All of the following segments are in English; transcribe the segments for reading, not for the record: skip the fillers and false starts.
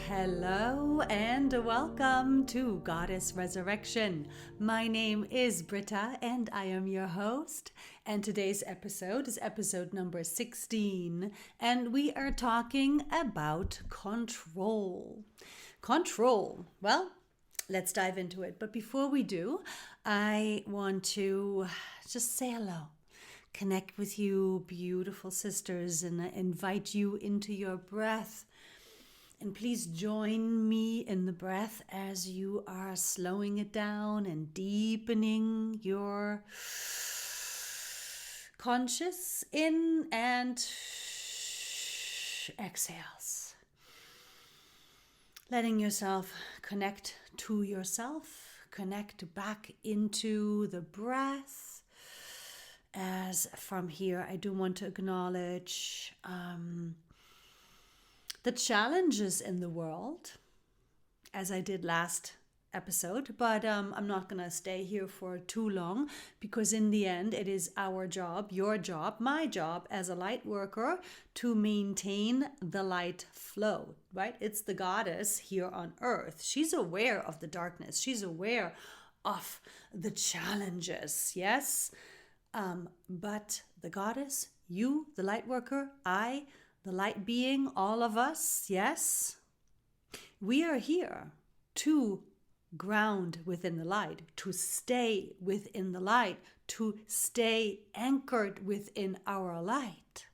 Hello and welcome to Goddess Resurrection. My name is Britta and I am your host. And today's episode is episode number 16. And we are talking about control. Control. Well, let's dive into it. But before we do, I want to just say hello. Connect with you, beautiful sisters, and invite you into your breath. And please join me in the breath as you are slowing it down and deepening your conscious in and exhales. Letting yourself connect to yourself, connect back into the breath. As from here, I do want to acknowledge the challenges in the world, as I did last episode, but I'm not going to stay here for too long, because in the end, it is our job, your job, my job as a light worker to maintain the light flow, right? It's the goddess here on earth. She's aware of the darkness. She's aware of the challenges, yes? But the goddess, you, the light worker, I, the light being, all of us, yes, we are here to ground within the light, to stay within the light, to stay anchored within our light.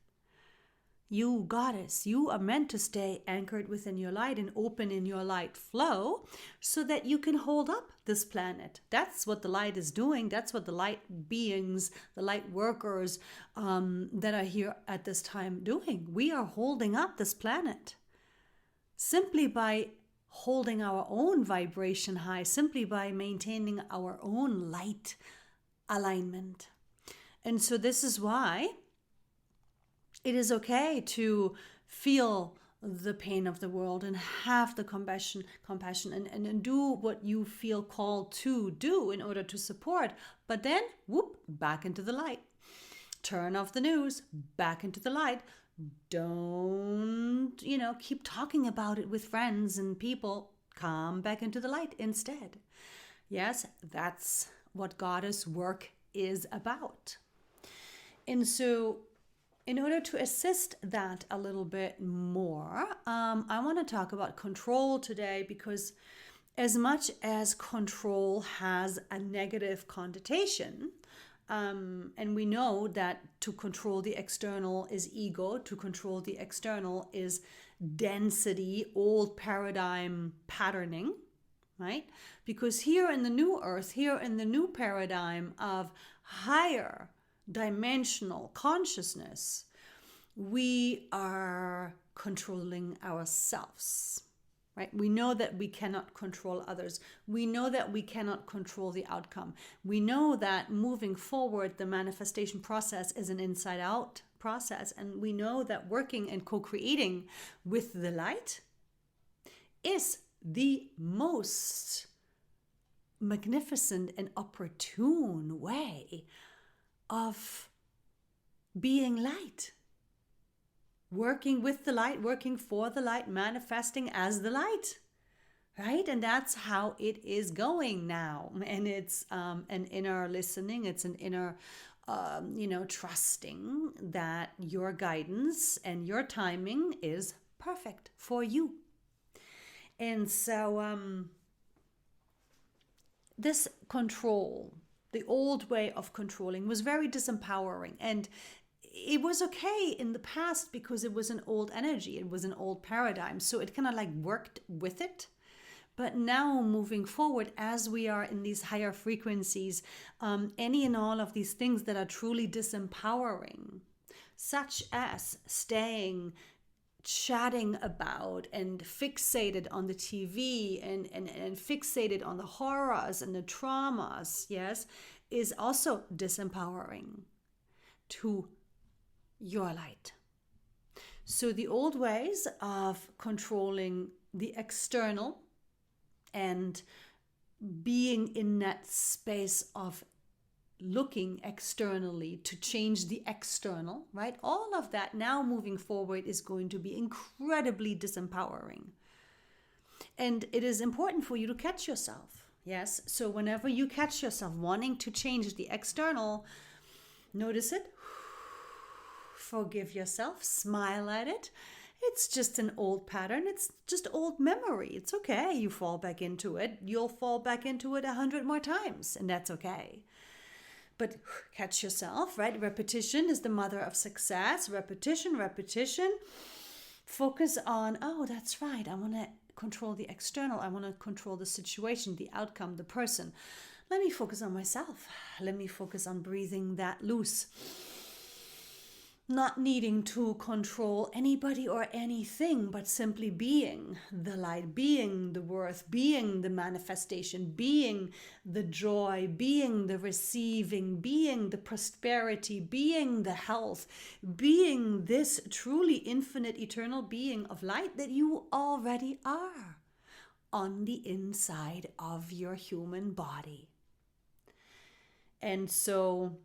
You, goddess, you are meant to stay anchored within your light and open in your light flow so that you can hold up this planet. That's what the light is doing. That's what the light beings, the light workers that are here at this time doing. We are holding up this planet simply by holding our own vibration high, simply by maintaining our own light alignment. And so this is why it is okay to feel the pain of the world and have the compassion and do what you feel called to do in order to support. But then, whoop, back into the light. Turn off the news, back into the light. Don't, keep talking about it with friends and people. Come back into the light instead. Yes, that's what goddess work is about. And so, in order to assist that a little bit more, I want to talk about control today, because as much as control has a negative connotation, and we know that to control the external is ego, to control the external is density, old paradigm patterning, right? Because here in the new earth, here in the new paradigm of higher dimensional consciousness, we are controlling ourselves, right? We know that we cannot control others. We know that we cannot control the outcome. We know that moving forward, the manifestation process is an inside-out process. And we know that working and co-creating with the light is the most magnificent and opportune way of being light, working with the light, working for the light, manifesting as the light, right? And that's how it is going now. And it's an inner listening, it's an inner, trusting that your guidance and your timing is perfect for you. And so this control, the old way of controlling, was very disempowering. And it was okay in the past because it was an old energy. It was an old paradigm. So it kind of worked with it. But now moving forward, as we are in these higher frequencies, any and all of these things that are truly disempowering, such as chatting about and fixated on the TV and fixated on the horrors and the traumas, yes, is also disempowering to your light. So the old ways of controlling the external and being in that space of looking externally to change the external, right? All of that now moving forward is going to be incredibly disempowering. And it is important for you to catch yourself. Yes. So whenever you catch yourself wanting to change the external, notice it, forgive yourself, smile at it. It's just an old pattern. It's just old memory. It's okay. You fall back into it. You'll fall back into it 100 more times, and that's okay. But catch yourself, right? Repetition is the mother of success. Repetition, repetition. Focus on, oh, that's right. I want to control the external. I want to control the situation, the outcome, the person. Let me focus on myself. Let me focus on breathing that loose. Not needing to control anybody or anything, but simply being the light, being the worth, being the manifestation, being the joy, being the receiving, being the prosperity, being the health, being this truly infinite, eternal being of light that you already are on the inside of your human body. And so,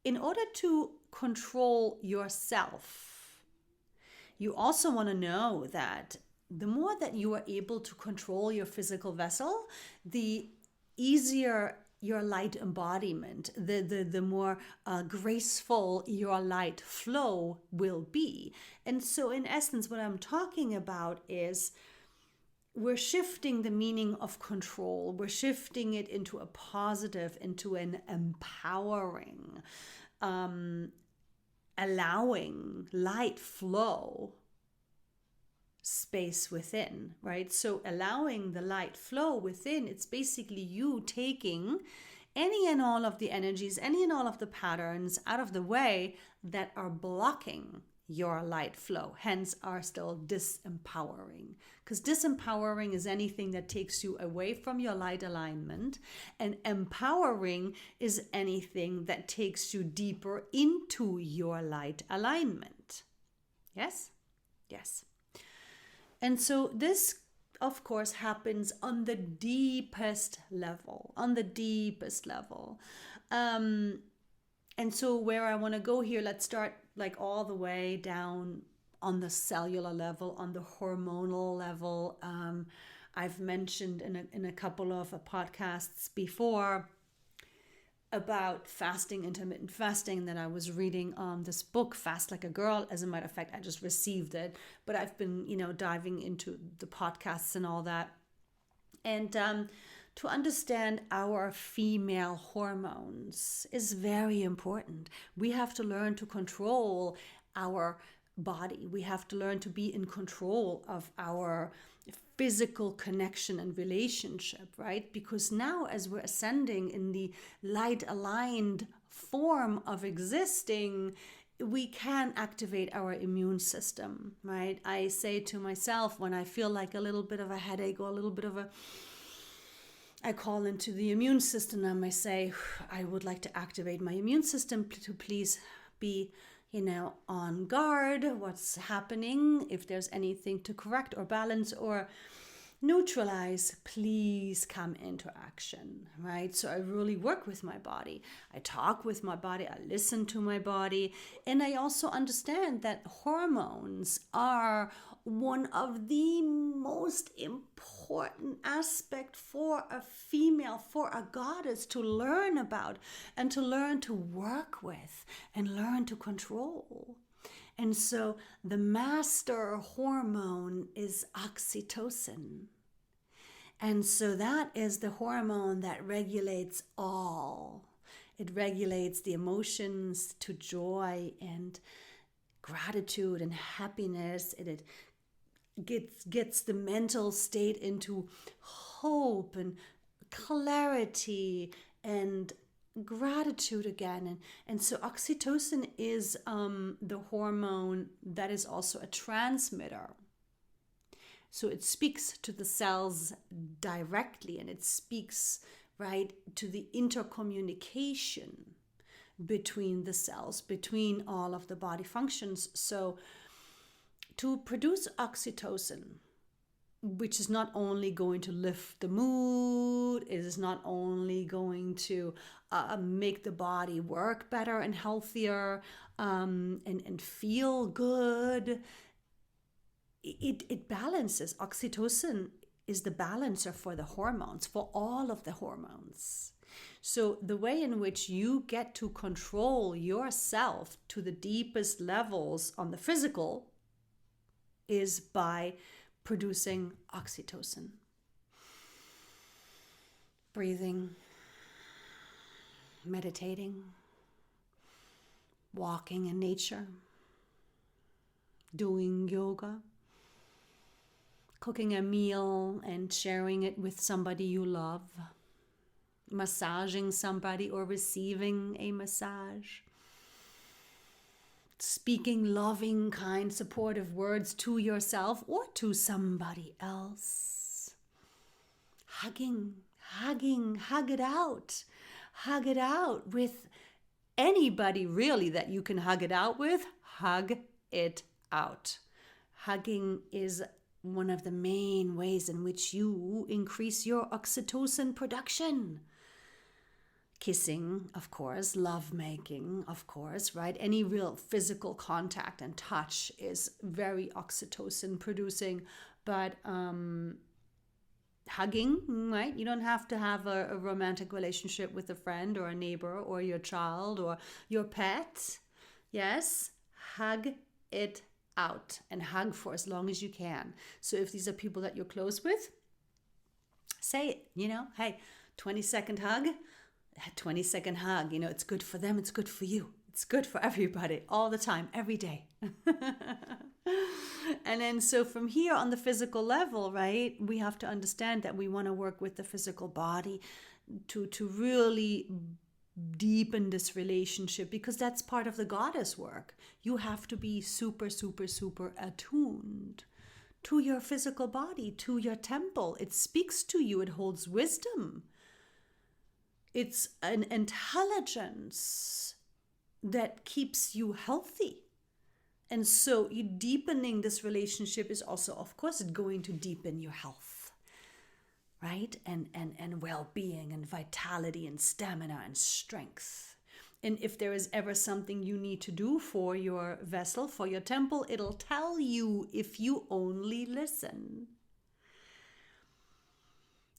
in order to control yourself, you also want to know that the more that you are able to control your physical vessel, the easier your light embodiment, the more graceful your light flow will be. And so in essence, what I'm talking about is we're shifting the meaning of control. We're shifting it into a positive, into an empowering, allowing light flow space within, right? So allowing the light flow within, it's basically you taking any and all of the energies, any and all of the patterns out of the way that are blocking your light flow, hence are still disempowering. Because disempowering is anything that takes you away from your light alignment, and empowering is anything that takes you deeper into your light alignment. Yes? Yes. And so this, of course, happens on the deepest level, And so where I want to go here, let's start like all the way down on the cellular level, on the hormonal level. I've mentioned in a couple of podcasts before about fasting, intermittent fasting, that I was reading this book, Fast Like a Girl. As a matter of fact, I just received it, but I've been, diving into the podcasts and all that. And to understand our female hormones is very important. We have to learn to control our body. We have to learn to be in control of our physical connection and relationship, right? Because now, as we're ascending in the light aligned form of existing, we can activate our immune system, right? I say to myself when I feel like a little bit of a headache or a little bit of I call into the immune system and I say, I would like to activate my immune system to please be, on guard. What's happening? If there's anything to correct or balance or neutralize, please come into action, right? So I really work with my body. I talk with my body. I listen to my body. And I also understand that hormones are one of the most important aspect for a female, for a goddess to learn about and to learn to work with and learn to control. And so the master hormone is oxytocin. And so that is the hormone that regulates all. It regulates the emotions to joy and gratitude and happiness. It gets the mental state into hope and clarity and gratitude again. And so oxytocin is the hormone that is also a transmitter. So it speaks to the cells directly, and it speaks right to the intercommunication between the cells, between all of the body functions. So to produce oxytocin, which is not only going to lift the mood, it is not only going to make the body work better and healthier and feel good. it balances. Oxytocin is the balancer for the hormones, for all of the hormones. So the way in which you get to control yourself to the deepest levels on the physical is by producing oxytocin. Breathing, meditating, walking in nature, doing yoga, cooking a meal and sharing it with somebody you love, massaging somebody or receiving a massage, speaking loving, kind, supportive words to yourself or to somebody else, hugging, hug it out. Hug it out with anybody really that you can hug it out with. Hug it out. Hugging is one of the main ways in which you increase your oxytocin production. Kissing, of course, lovemaking, of course, right? Any real physical contact and touch is very oxytocin producing, but hugging, right? You don't have to have a romantic relationship with a friend or a neighbor or your child or your pet. Yes, hug it out and hug for as long as you can. So if these are people that you're close with, say it, hey, 20-second hug, a 20-second hug, it's good for them, it's good for you. It's good for everybody, all the time, every day. And then so from here on the physical level, right, we have to understand that we want to work with the physical body to really deepen this relationship, because that's part of the goddess work. You have to be super, super, super attuned to your physical body, to your temple. It speaks to you. It holds wisdom. It's an intelligence that keeps you healthy. And so you deepening this relationship is also, of course, going to deepen your health, right? And well-being and vitality and stamina and strength. And if there is ever something you need to do for your vessel, for your temple, it'll tell you if you only listen.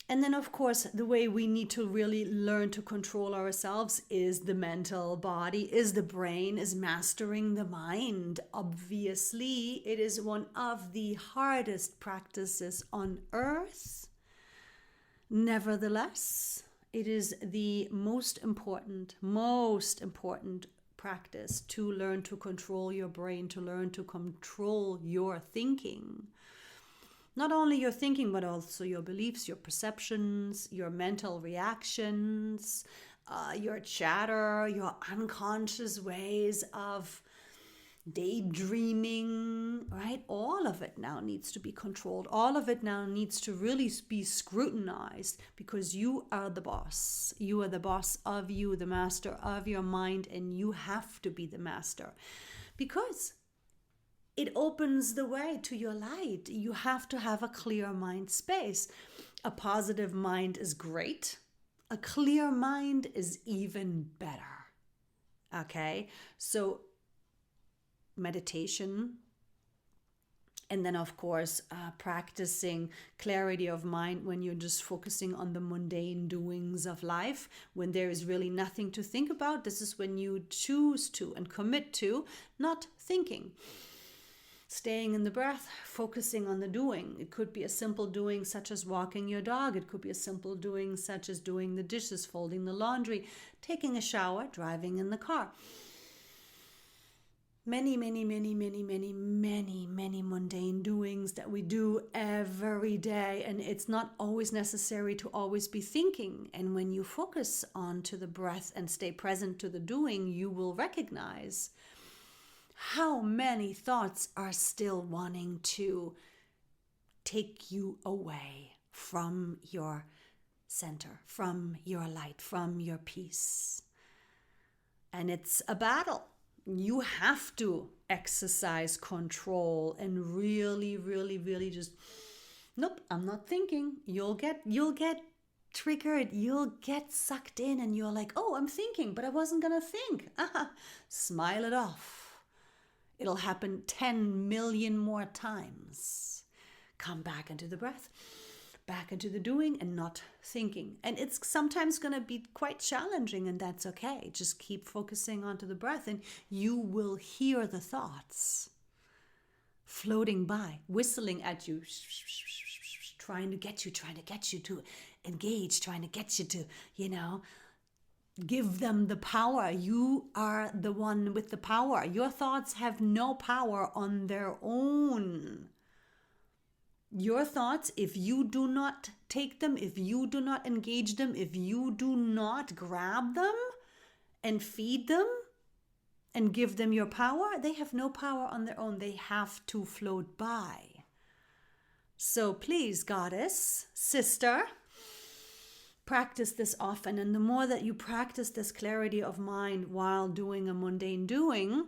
And then, of course, the way we need to really learn to control ourselves is the mental body, is the brain, is mastering the mind. Obviously, it is one of the hardest practices on earth. Nevertheless, it is the most important practice to learn to control your brain, to learn to control your thinking. Not only your thinking, but also your beliefs, your perceptions, your mental reactions, your chatter, your unconscious ways of daydreaming, right? All of it now needs to be controlled. All of it now needs to really be scrutinized, because you are the boss. You are the boss of you, the master of your mind, and you have to be the master, because it opens the way to your light. You have to have a clear mind space. A positive mind is great. A clear mind is even better. Okay? So meditation, and then of course practicing clarity of mind when you're just focusing on the mundane doings of life, when there is really nothing to think about. This is when you choose to and commit to not thinking. Staying in the breath, focusing on the doing. It could be a simple doing such as walking your dog. It could be a simple doing such as doing the dishes, folding the laundry, taking a shower, driving in the car. Many mundane doings that we do every day, and it's not always necessary to always be thinking. And when you focus onto the breath and stay present to the doing, you will recognize how many thoughts are still wanting to take you away from your center, from your light, from your peace. And it's a battle. You have to exercise control and really just, nope, I'm not thinking. You'll get triggered, you'll get sucked in, and you're like, oh, I'm thinking, but I wasn't gonna think. Smile it off. It'll happen 10 million more times. Come back into the breath, back into the doing and not thinking. And it's sometimes going to be quite challenging, and that's okay. Just keep focusing onto the breath and you will hear the thoughts floating by, whistling at you, trying to get you to engage, trying to get you to, give them the power. You are the one with the power. Your thoughts have no power on their own. Your thoughts, if you do not take them, if you do not engage them, if you do not grab them and feed them and give them your power, they have no power on their own. They have to float by. So please, goddess, sister, practice this often. And the more that you practice this clarity of mind while doing a mundane doing,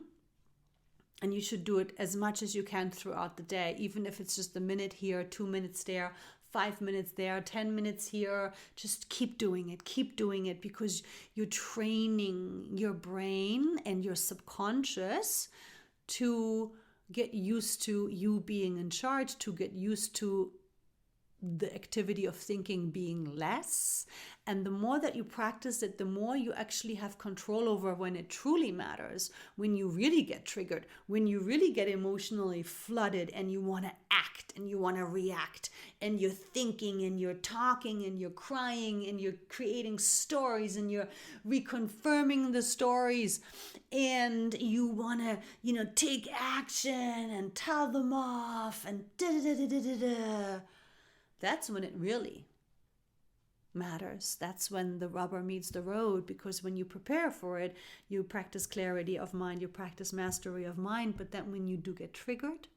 and you should do it as much as you can throughout the day, even if it's just a minute here, 2 minutes there, 5 minutes there, 10 minutes here. Just keep doing it because you're training your brain and your subconscious to get used to you being in charge, to get used to the activity of thinking being less. And the more that you practice it, the more you actually have control over when it truly matters, when you really get triggered, when you really get emotionally flooded and you want to act and you want to react and you're thinking and you're talking and you're crying and you're creating stories and you're reconfirming the stories and you want to, take action and tell them off and da-da-da-da-da-da. That's when it really matters. That's when the rubber meets the road, because when you prepare for it, you practice clarity of mind, you practice mastery of mind. But then when you do get triggered,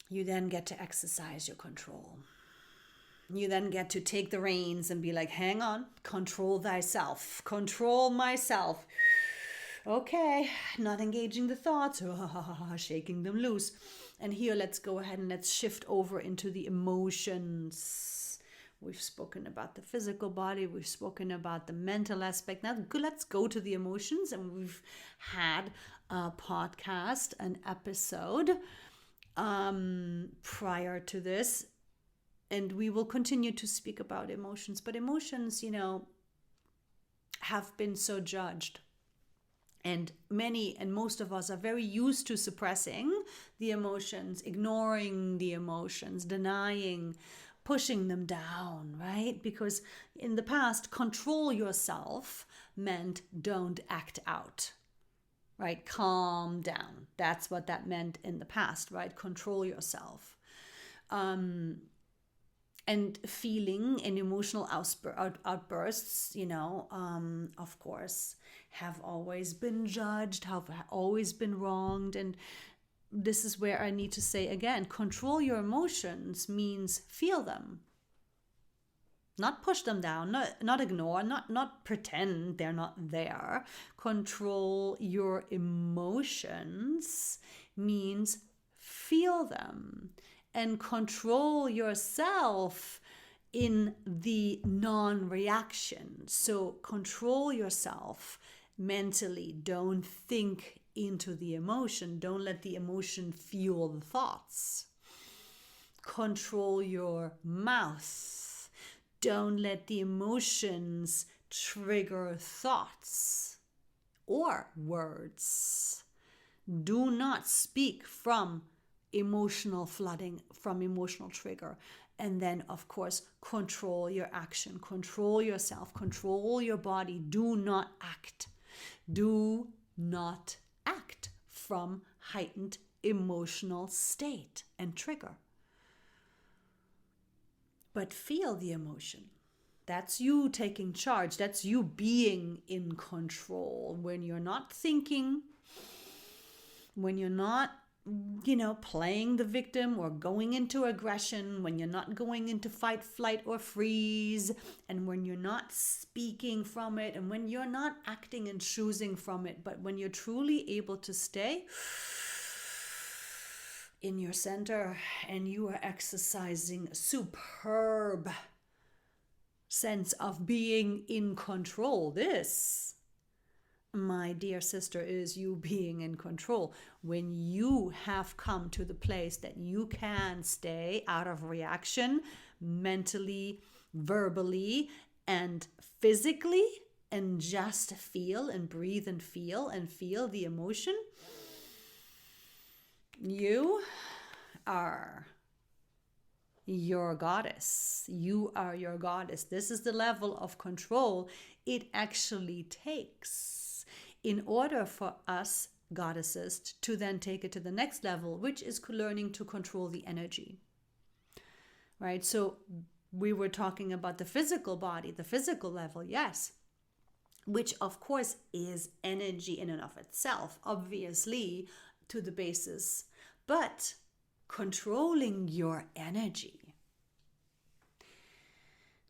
you then get to exercise your control. You then get to take the reins and be like, hang on, control thyself, control myself. Okay, not engaging the thoughts, shaking them loose. And here, let's go ahead and let's shift over into the emotions. We've spoken about the physical body. We've spoken about the mental aspect. Now, let's go to the emotions. And we've had a podcast, an episode prior to this. And we will continue to speak about emotions. But emotions, have been so judged. And many and most of us are very used to suppressing the emotions, ignoring the emotions, denying, pushing them down, right? Because in the past, control yourself meant don't act out, right? Calm down. That's what that meant in the past, right? Control yourself. And feeling and emotional outbursts, of course, have always been judged, have always been wronged. And this is where I need to say again, control your emotions means feel them. Not push them down, not ignore, not pretend they're not there. Control your emotions means feel them. And control yourself in the non-reaction. So control yourself mentally. Don't think into the emotion. Don't let the emotion fuel the thoughts. Control your mouth. Don't let the emotions trigger thoughts or words. Do not speak from emotional flooding, from emotional trigger. And then, of course, control your action, control yourself, control your body. Do not act. Do not act from heightened emotional state and trigger. But feel the emotion. That's you taking charge. That's you being in control. When you're not thinking, when you're not playing the victim or going into aggression, when you're not going into fight, flight, or freeze, and when you're not speaking from it, and when you're not acting and choosing from it, but when you're truly able to stay in your center and you are exercising a superb sense of being in control. This my dear sister, is you being in control. When you have come to the place that you can stay out of reaction mentally, verbally, and physically, and just feel and breathe and feel the emotion, you are your goddess. You are your goddess. This is the level of control it actually takes in order for us goddesses to then take it to the next level, which is learning to control the energy. Right? So we were talking about the physical body, the physical level, yes, which of course is energy in and of itself, obviously to the basis, but controlling your energy,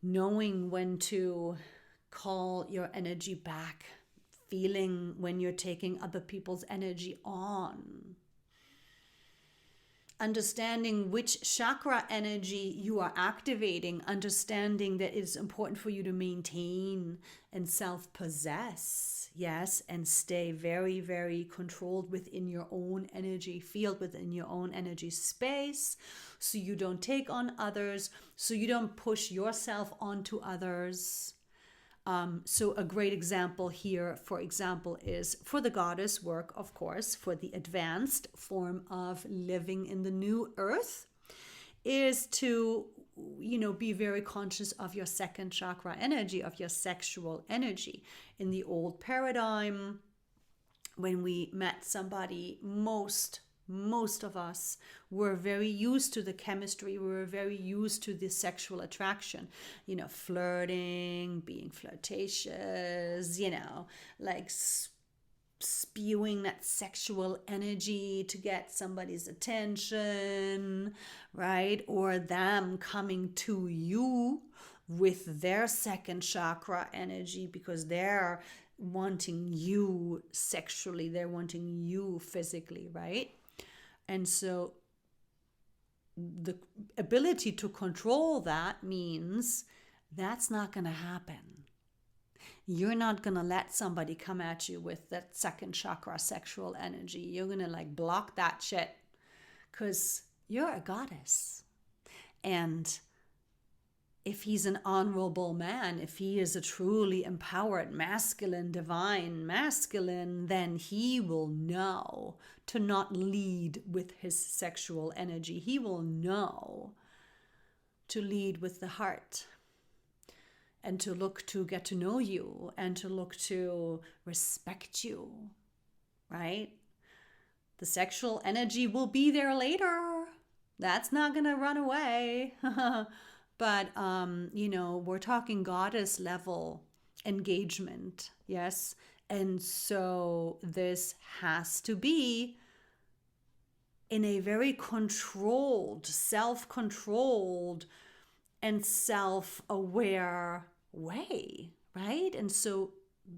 knowing when to call your energy back, feeling when you're taking other people's energy on, understanding which chakra energy you are activating, understanding that it's important for you to maintain and self-possess, yes, and stay very, very controlled within your own energy field, within your own energy space, so you don't take on others, so you don't push yourself onto others. So a great example here, for example, is for the goddess work, of course, for the advanced form of living in the new earth, is to, be very conscious of your second chakra energy, of your sexual energy. In the old paradigm, when we met somebody, most of us were very used to the chemistry. We were very used to the sexual attraction, flirting, being flirtatious, like spewing that sexual energy to get somebody's attention, right? Or them coming to you with their second chakra energy because they're wanting you sexually, they're wanting you physically, right? And so the ability to control that means that's not going to happen. You're not going to let somebody come at you with that second chakra sexual energy. You're going to block that shit because you're a goddess. And if he's an honorable man, if he is a truly empowered, masculine, divine masculine, then he will know to not lead with his sexual energy. He will know to lead with the heart and to look to get to know you and to look to respect you, right? The sexual energy will be there later. That's not going to run away. But, we're talking goddess level engagement, yes? And so this has to be in a very controlled, self-controlled, and self-aware way, right? And so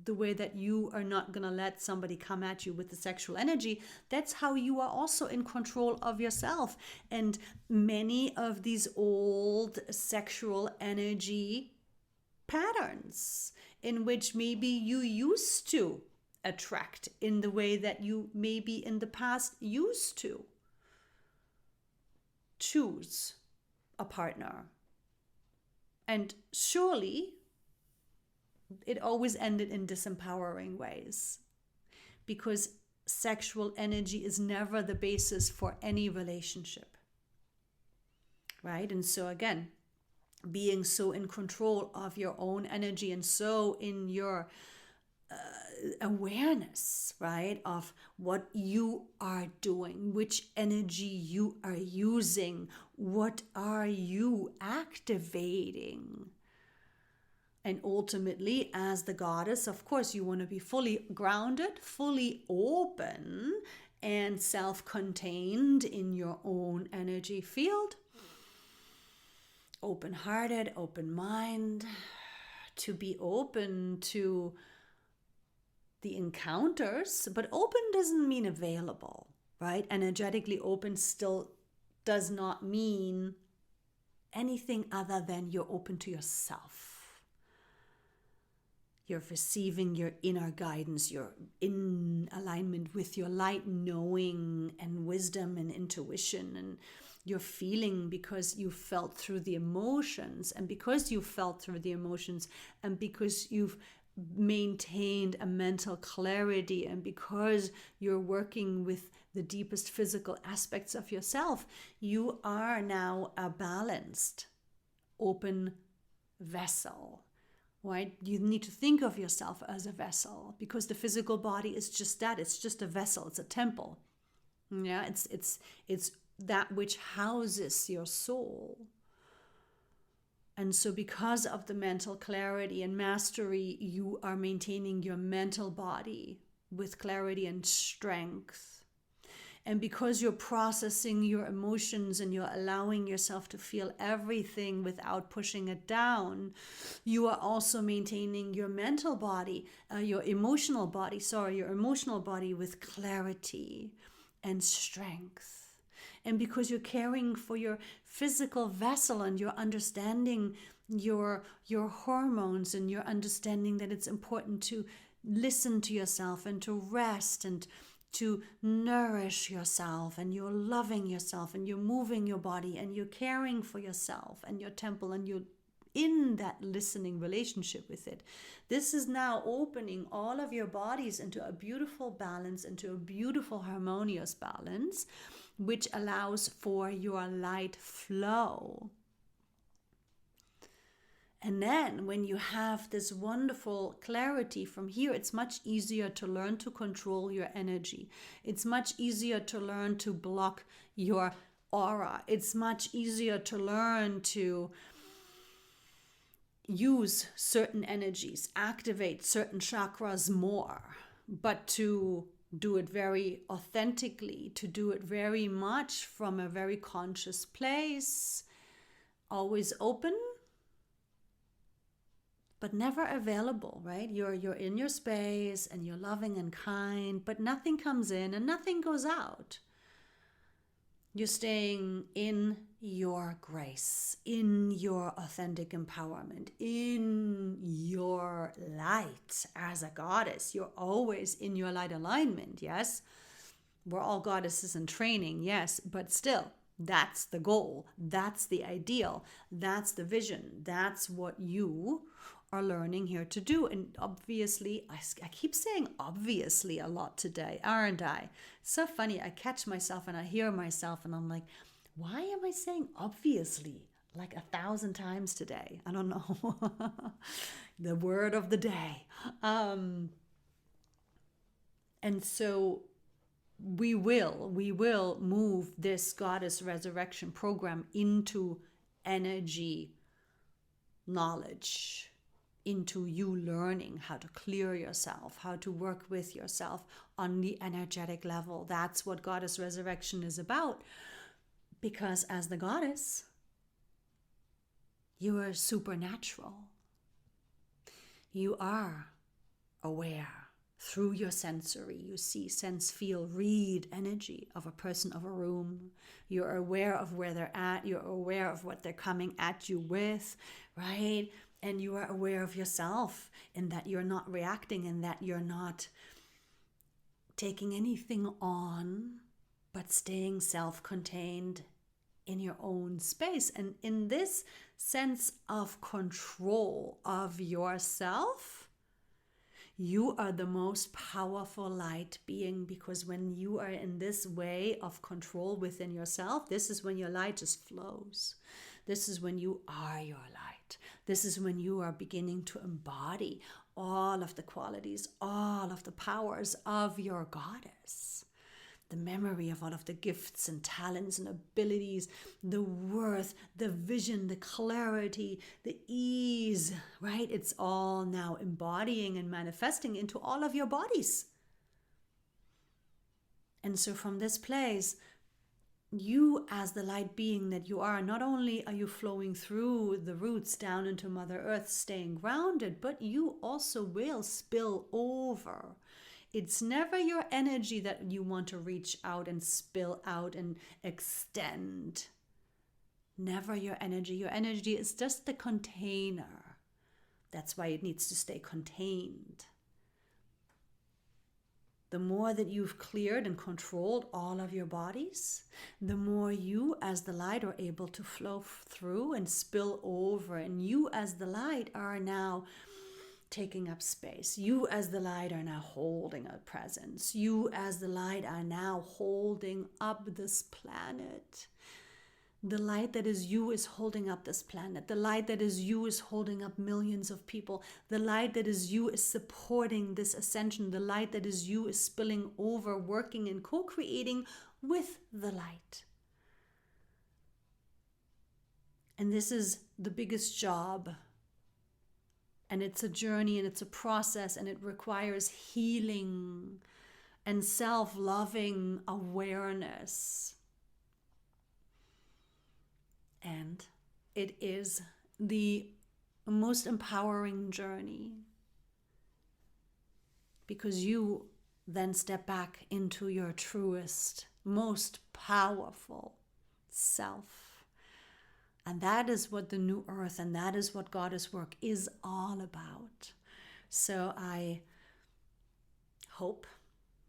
the way that you are not going to let somebody come at you with the sexual energy, that's how you are also in control of yourself. And many of these old sexual energy patterns in which maybe you used to attract in the way that you maybe in the past used to choose a partner. And surely it always ended in disempowering ways, because sexual energy is never the basis for any relationship, right? And so again, being so in control of your own energy and so in your awareness, right, of what you are doing, which energy you are using, what are you activating. And ultimately, as the goddess, of course, you want to be fully grounded, fully open, and self-contained in your own energy field. Open-hearted, open mind, to be open to the encounters. But open doesn't mean available, right? Energetically open still does not mean anything other than you're open to yourself. You're receiving your inner guidance. You're in alignment with your light knowing and wisdom and intuition. And you're feeling because you felt through the emotions. And because you felt through the emotions, and because you've maintained a mental clarity, and because you're working with the deepest physical aspects of yourself, you are now a balanced, open vessel. Right? You need to think of yourself as a vessel, because the physical body is just that. It's just a vessel. It's a temple. Yeah, it's that which houses your soul. And so because of the mental clarity and mastery, you are maintaining your mental body with clarity and strength. And because you're processing your emotions and you're allowing yourself to feel everything without pushing it down, you are also maintaining your mental body, your emotional body with clarity and strength. And because you're caring for your physical vessel and you're understanding your hormones, and you're understanding that it's important to listen to yourself and to rest and to nourish yourself, and you're loving yourself, and you're moving your body, and you're caring for yourself and your temple, and you're in that listening relationship with it. This is now opening all of your bodies into a beautiful balance, into a beautiful harmonious balance, which allows for your light flow. And then when you have this wonderful clarity from here, it's much easier to learn to control your energy. It's much easier to learn to block your aura. It's much easier to learn to use certain energies, activate certain chakras more, but to do it very authentically, to do it very much from a very conscious place, always open, but never available, right? You're in your space and you're loving and kind, but nothing comes in and nothing goes out. You're staying in your grace, in your authentic empowerment, in your light as a goddess. You're always in your light alignment, yes? We're all goddesses in training, yes, but still, that's the goal. That's the ideal. That's the vision. That's what you are learning here to do. And obviously, I keep saying obviously a lot today, aren't I? It's so funny. I catch myself and I hear myself and I'm like, why am I saying obviously like 1,000 times today? I don't know. The word of the day. And so we will move this goddess resurrection program into energy knowledge, into you learning how to clear yourself, how to work with yourself on the energetic level. That's what goddess resurrection is about. Because as the goddess, you are supernatural. You are aware. Through your sensory, you see, sense, feel, read energy of a person, of a room. You're aware of where they're at. You're aware of what they're coming at you with, right? And you are aware of yourself in that you're not reacting, and that you're not taking anything on, but staying self-contained in your own space. And in this sense of control of yourself, you are the most powerful light being, because when you are in this way of control within yourself, this is when your light just flows. This is when you are your light. This is when you are beginning to embody all of the qualities, all of the powers of your goddess. The memory of all of the gifts and talents and abilities, the worth, the vision, the clarity, the ease, right? It's all now embodying and manifesting into all of your bodies. And so from this place, you as the light being that you are, not only are you flowing through the roots down into Mother Earth, staying grounded, but you also will spill over. It's never your energy that you want to reach out and spill out and extend. Never your energy. Your energy is just the container That's why it needs to stay contained. The more that you've cleared and controlled all of your bodies, the more you as the light are able to flow through and spill over. And you as the light are now taking up space. You as the light are now holding a presence. You as the light are now holding up this planet. The light that is you is holding up this planet. The light that is you is holding up millions of people. The light that is you is supporting this ascension. The light that is you is spilling over, working and co-creating with the light. And this is the biggest job. And it's a journey and it's a process, and it requires healing and self-loving awareness. And it is the most empowering journey, because you then step back into your truest, most powerful self. And that is what the new earth and that is what Goddess work is all about. So I hope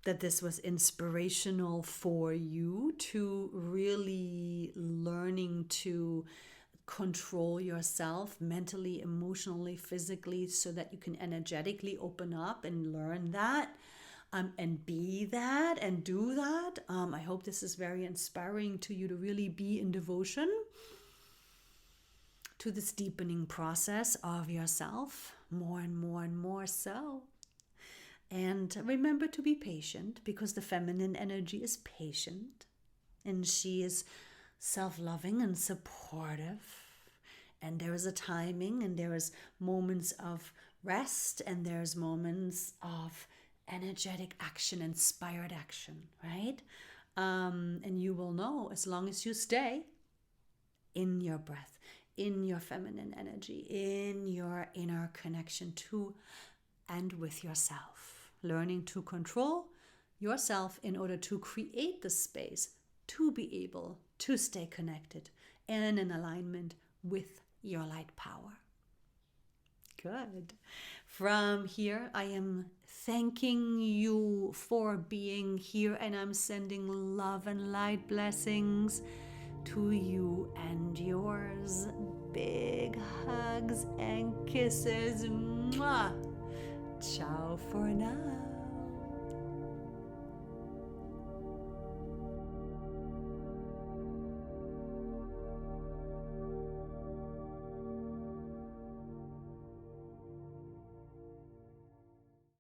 that this was inspirational for you to really learning to control yourself mentally, emotionally, physically, so that you can energetically open up and learn that and be that and do that. I hope this is very inspiring to you to really be in devotion to this deepening process of yourself, more and more and more so. And remember to be patient, because the feminine energy is patient and she is self-loving and supportive. And there is a timing, and there is moments of rest, and there's moments of energetic action, inspired action, right? And you will know as long as you stay in your breath, in your feminine energy, in your inner connection to and with yourself. Learning to control yourself in order to create the space to be able to stay connected and in alignment with your light power. Good. From here, I am thanking you for being here, and I'm sending love and light blessings to you and yours. Big hugs and kisses. Mwah. Ciao for now.